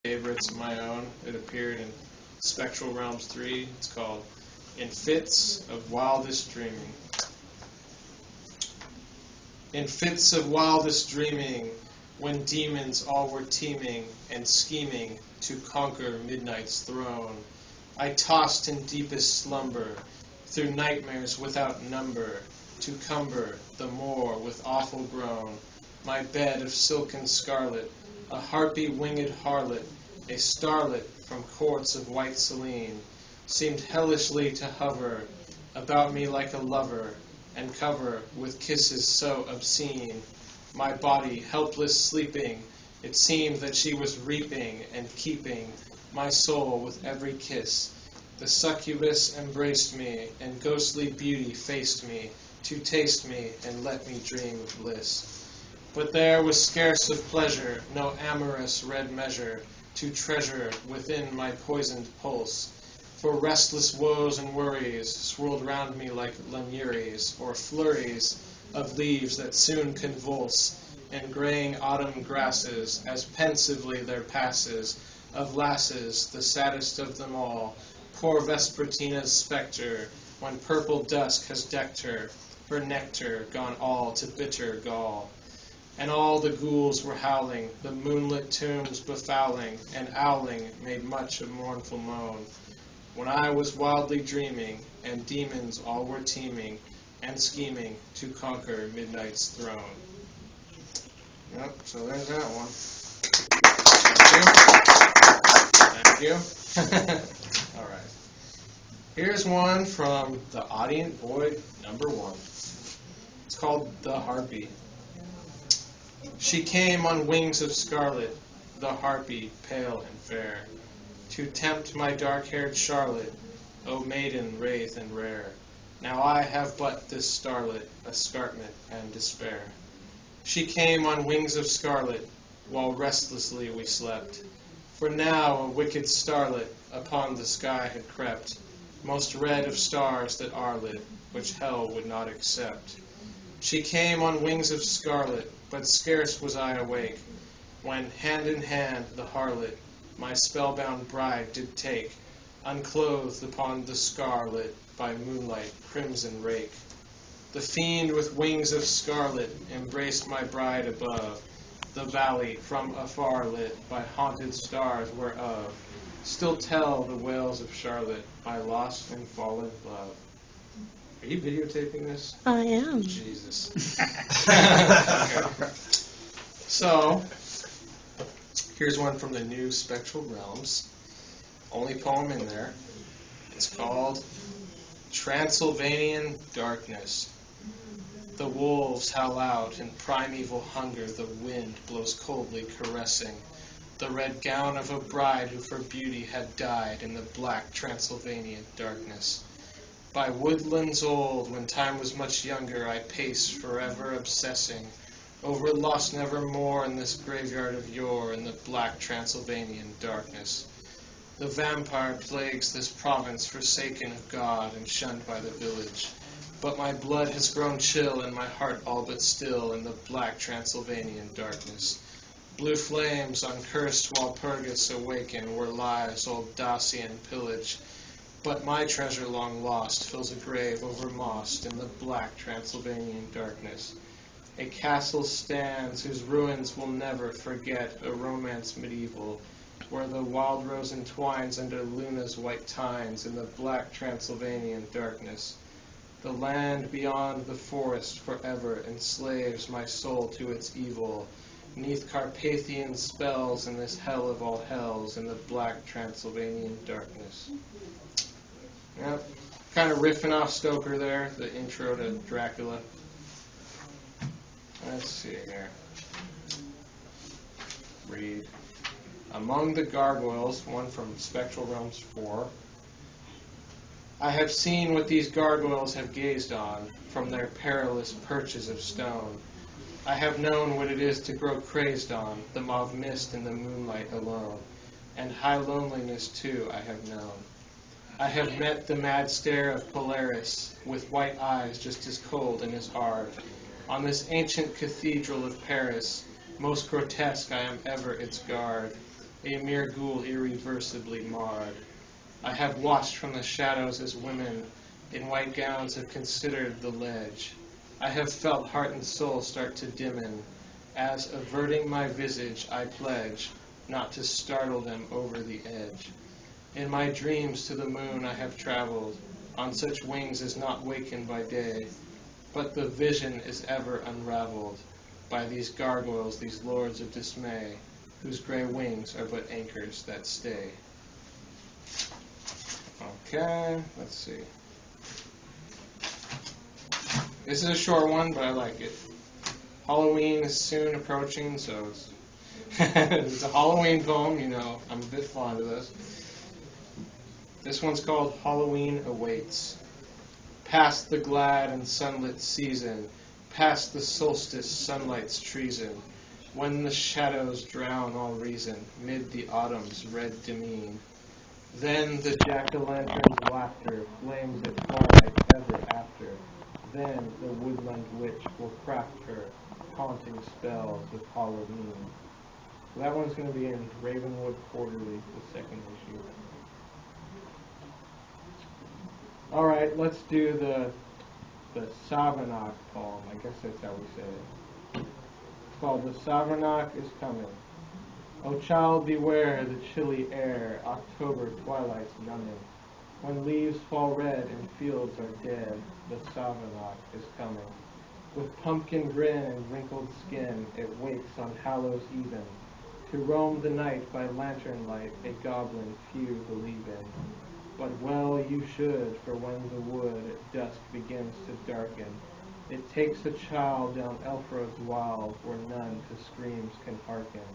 favorites of my own. It appeared in Spectral Realms 3. It's called In Fits of Wildest Dreaming. In fits of wildest dreaming, when demons all were teeming and scheming to conquer midnight's throne, I tossed in deepest slumber, through nightmares without number, to cumber the moor with awful groan, my bed of silken scarlet, a harpy winged harlot, a starlet from courts of white Selene, seemed hellishly to hover about me like a lover, and cover with kisses so obscene my body helpless sleeping. It seemed that she was reaping and keeping my soul with every kiss. The succubus embraced me, and ghostly beauty faced me to taste me and let me dream of bliss. But there was scarce of pleasure, no amorous red measure to treasure within my poisoned pulse. For restless woes and worries swirled round me like lemures, or flurries of leaves that soon convulse, and graying autumn grasses, as pensively there passes, of lasses, the saddest of them all, poor Vespertina's spectre, when purple dusk has decked her nectar gone all to bitter gall. And all the ghouls were howling, the moonlit tombs befouling, and owling made much a mournful moan, when I was wildly dreaming, and demons all were teeming and scheming to conquer midnight's throne. Yep, so there's that one. Thank you. All right. Here's one from the Audience Void #1. It's called The Harpy. She came on wings of scarlet, the harpy, pale and fair, to tempt my dark-haired Charlotte, O maiden wraith and rare. Now I have but this starlet, escarpment and despair. She came on wings of scarlet, while restlessly we slept. For now a wicked starlet upon the sky had crept, most red of stars that are lit, which hell would not accept. She came on wings of scarlet, but scarce was I awake, when hand in hand the harlot my spellbound bride did take, unclothed upon the scarlet by moonlight crimson rake. The fiend with wings of scarlet embraced my bride above the valley from afar lit by haunted stars whereof still tell the wails of Charlotte, my lost and fallen love. Are you videotaping this? I am. Jesus. Okay. So, here's one from the new Spectral Realms. Only poem in there. It's called Transylvanian Darkness. The wolves howl out in primeval hunger, the wind blows coldly caressing the red gown of a bride who for beauty had died in the black Transylvanian darkness. By woodlands old, when time was much younger, I paced forever obsessing over lost nevermore in this graveyard of yore in the black Transylvanian darkness. The vampire plagues this province forsaken of God and shunned by the village. But my blood has grown chill and my heart all but still in the black Transylvanian darkness. Blue flames on cursed Walpurgis awaken where lies old Dacian pillage. But my treasure long lost fills a grave overmossed in the black Transylvanian darkness. A castle stands whose ruins will never forget a romance medieval, where the wild rose entwines under Luna's white tines in the black Transylvanian darkness. The land beyond the forest forever enslaves my soul to its evil, neath Carpathian spells in this hell of all hells in the black Transylvanian darkness. Yep, kind of riffing off Stoker there, the intro to Dracula. Let's see here. Read. Among the gargoyles, one from Spectral Realms 4. I have seen what these gargoyles have gazed on from their perilous perches of stone. I have known what it is to grow crazed on the mauve mist in the moonlight alone, and high loneliness too I have known. I have met the mad stare of Polaris, with white eyes just as cold and as hard, on this ancient cathedral of Paris, most grotesque I am ever its guard. a mere ghoul irreversibly marred. I have watched from the shadows as women in white gowns have considered the ledge. I have felt heart and soul start to dimmen, as, averting my visage, I pledge not to startle them over the edge. In my dreams to the moon I have traveled, on such wings as not wakened by day, but the vision is ever unraveled by these gargoyles, these lords of dismay, whose gray wings are but anchors that stay. Okay, let's see. This is a short one, but I like it. Halloween is soon approaching, so it's a Halloween poem, you know, I'm a bit fond of this. This one's called Halloween Awaits. Past the glad and sunlit season, past the solstice sunlight's treason, when the shadows drown all reason, mid the autumn's red demesne. Then the jack-o'-lantern's laughter flames at twilight ever after. Then the woodland witch will craft her haunting spells of Halloween. So that one's going to be in Ravenwood Quarterly, the second issue. Alright, let's do the Savernach poem. I guess that's how we say it. It's called The Savernach is Coming. O child, beware the chilly air, October twilight's numbing. When leaves fall red and fields are dead, the Savernach is coming. With pumpkin grin and wrinkled skin, it wakes on Hallows Even. To roam the night by lantern light, a goblin few believe in. But well you should, for when the wood at dusk begins to darken, it takes a child down Elfrode's wild, where none to screams can hearken.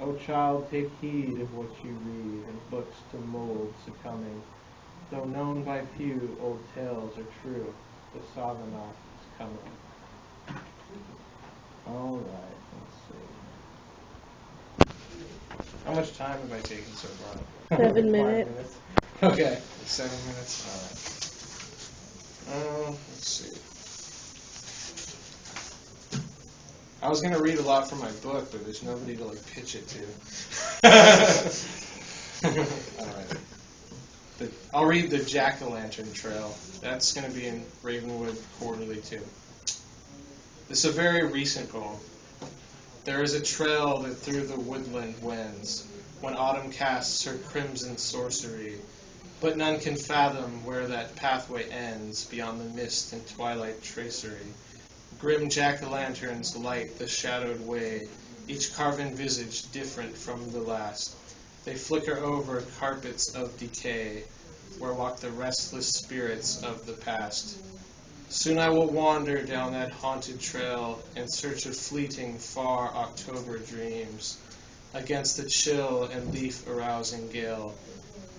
O child, take heed of what you read, and books to mold succumbing. Though known by few, old tales are true, the Savernach is coming. Alright, let's see. How much time have I taken so far? 7 minutes. 5 minutes. Okay, 7 minutes. Alright. Let's see. I was going to read a lot from my book, but there's nobody to like pitch it to. Alright. I'll read the Jackolantern Trail. That's going to be in Ravenwood Quarterly too. This is a very recent poem. There is a trail that through the woodland wends, when autumn casts her crimson sorcery, but none can fathom where that pathway ends beyond the mist and twilight tracery. Grim jack-o'-lanterns light the shadowed way, each carven visage different from the last. They flicker over carpets of decay, where walk the restless spirits of the past. Soon I will wander down that haunted trail in search of fleeting, far October dreams, against the chill and leaf-arousing gale,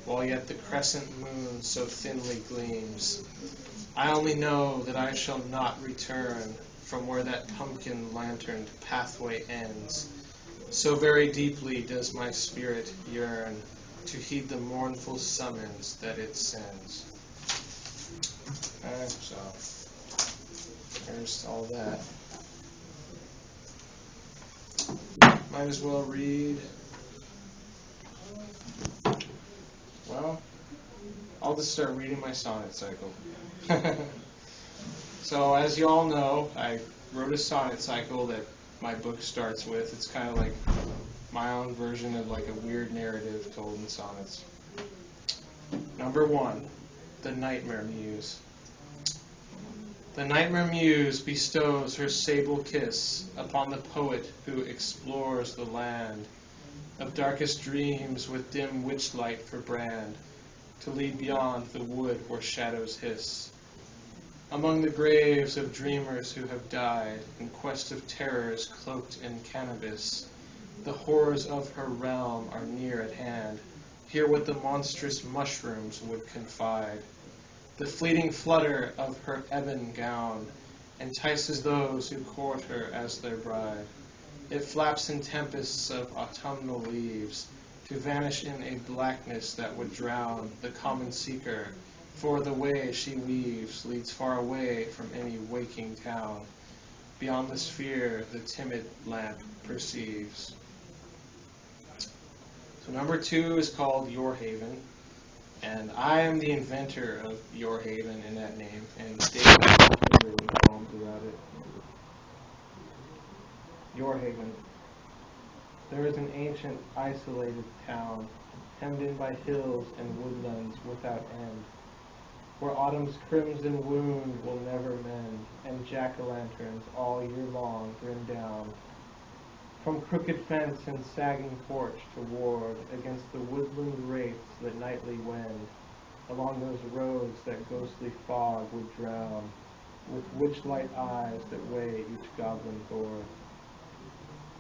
while yet the crescent moon so thinly gleams. I only know that I shall not return from where that pumpkin-lanterned pathway ends. So very deeply does my spirit yearn to heed the mournful summons that it sends. Okay, so there's all that. Might as well read. Well, I'll just start reading my Sonnet Cycle. So, as you all know, I wrote a Sonnet Cycle that my book starts with. It's kind of like my own version of like a weird narrative told in sonnets. Number 1, the Nightmare Muse. The Nightmare Muse bestows her sable kiss upon the poet who explores the land of darkest dreams with dim witchlight for brand, to lead beyond the wood where shadows hiss. Among the graves of dreamers who have died in quest of terrors cloaked in cannabis, the horrors of her realm are near at hand. Hear what the monstrous mushrooms would confide. The fleeting flutter of her ebon gown entices those who court her as their bride. It flaps in tempests of autumnal leaves, to vanish in a blackness that would drown the common seeker, for the way she weaves leads far away from any waking town. Beyond the sphere the timid lamp perceives. So number 2 is called Your Haven, and I am the inventor of Your Haven in that name, and David wrote poems about it. Your Haven. There is an ancient, isolated town, hemmed in by hills and woodlands without end, where autumn's crimson wound will never mend, and jack-o'-lanterns all year long grin down from crooked fence and sagging porch to ward against the woodland wraiths that nightly wend along those roads that ghostly fog would drown, with witch-light eyes that weigh each goblin board.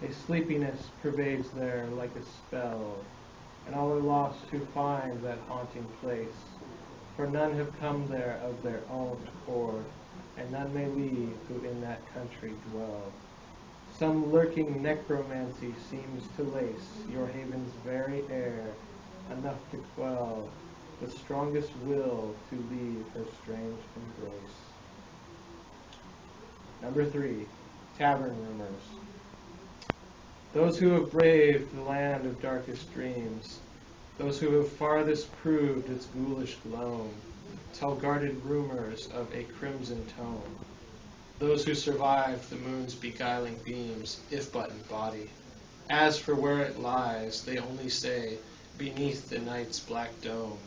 A sleepiness pervades there like a spell, and all are lost who find that haunting place, for none have come there of their own accord, and none may leave who in that country dwell. Some lurking necromancy seems to lace your haven's very air, enough to quell the strongest will to leave her strange embrace. Number 3, Tavern Rumors. Those who have braved the land of darkest dreams, those who have farthest proved its ghoulish gloam, tell guarded rumors of a crimson tone. Those who survived the moon's beguiling beams, if but in body. As for where it lies, they only say, beneath the night's black dome.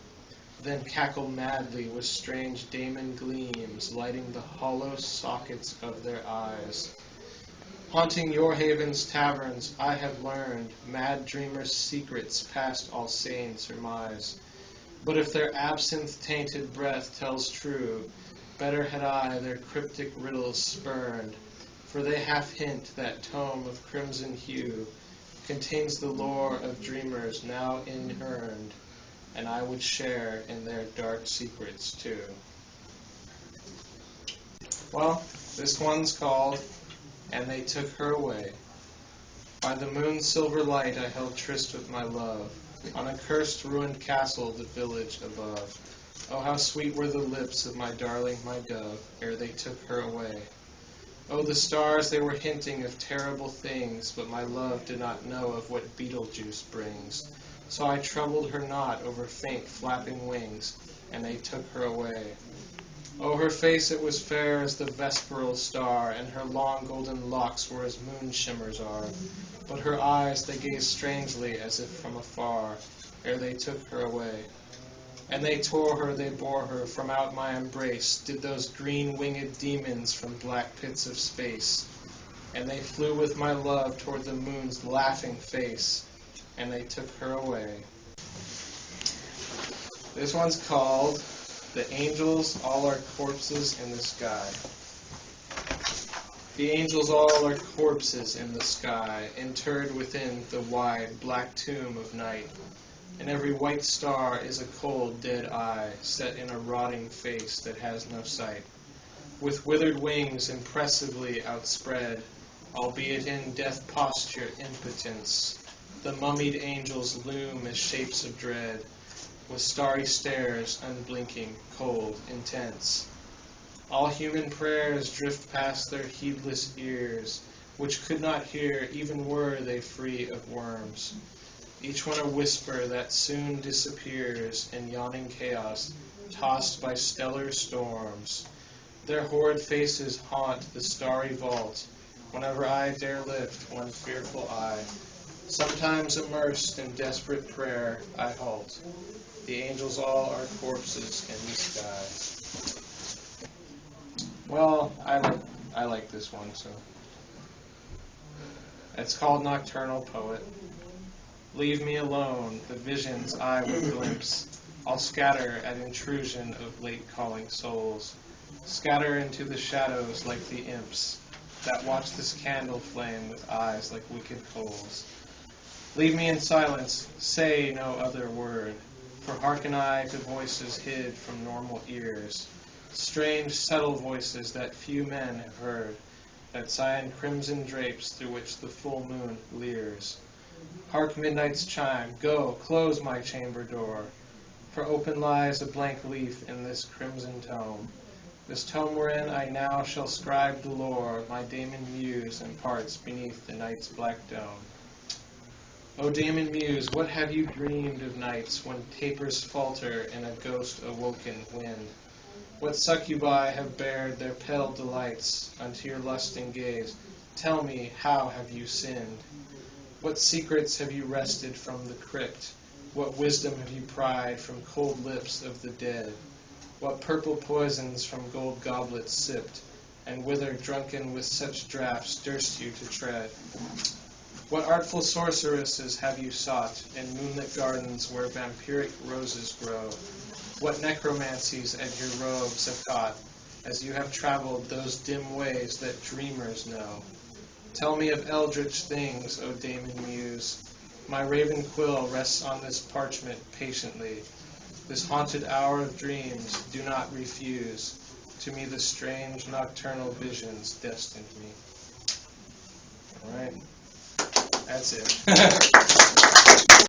Then cackle madly with strange daemon gleams, lighting the hollow sockets of their eyes. Haunting your haven's taverns, I have learned mad dreamers' secrets past all sane surmise. But if their absinthe-tainted breath tells true, better had I their cryptic riddles spurned, for they half hint that tome of crimson hue contains the lore of dreamers now inurned, and I would share in their dark secrets too. Well, this one's called And They Took Her Away. By the moon's silver light I held tryst with my love, on a cursed ruined castle, the village above. Oh, how sweet were the lips of my darling, my dove, ere they took her away. Oh, the stars, they were hinting of terrible things, but my love did not know of what Beetlejuice brings. So I troubled her not over faint flapping wings, and they took her away. Oh, her face, it was fair as the vesperal star, and her long golden locks were as moon shimmers are. But her eyes, they gazed strangely as if from afar, ere they took her away. And they tore her, they bore her, from out my embrace, did those green-winged demons from black pits of space. And they flew with my love toward the moon's laughing face, and they took her away. This one's called The Angels All Are Corpses in the Sky. The angels all are corpses in the sky, interred within the wide black tomb of night. And every white star is a cold, dead eye, set in a rotting face that has no sight. With withered wings impressively outspread, albeit in death posture impotence, the mummied angels loom as shapes of dread, with starry stares, unblinking, cold, intense. All human prayers drift past their heedless ears, which could not hear even were they free of worms. Each one a whisper that soon disappears in yawning chaos, tossed by stellar storms. Their horrid faces haunt the starry vault, whenever I dare lift one fearful eye. Sometimes immersed in desperate prayer, I halt. The angels all are corpses in the sky. Well, I like this one, so. It's called Nocturnal Poet. Leave me alone, the visions I would glimpse, I'll scatter at intrusion of late calling souls, scatter into the shadows like the imps, that watch this candle flame with eyes like wicked coals. Leave me in silence, say no other word, for hearken I to voices hid from normal ears, strange subtle voices that few men have heard, that sigh in crimson drapes through which the full moon leers. Hark midnight's chime, go, close my chamber door, for open lies a blank leaf in this crimson tome, this tome wherein I now shall scribe the lore my daemon muse imparts beneath the night's black dome. O Damon Muse, what have you dreamed of nights when tapers falter in a ghost-awoken wind? What succubi have bared their pale delights unto your lusting gaze? Tell me, how have you sinned? What secrets have you wrested from the crypt? What wisdom have you pried from cold lips of the dead? What purple poisons from gold goblets sipped, and whither drunken with such draughts durst you to tread? What artful sorceresses have you sought in moonlit gardens where vampiric roses grow? What necromancies at your robes have caught, as you have traveled those dim ways that dreamers know? Tell me of eldritch things, O Damon Muse. My raven quill rests on this parchment patiently. This haunted hour of dreams do not refuse to me the strange nocturnal visions destined me. All right, that's it.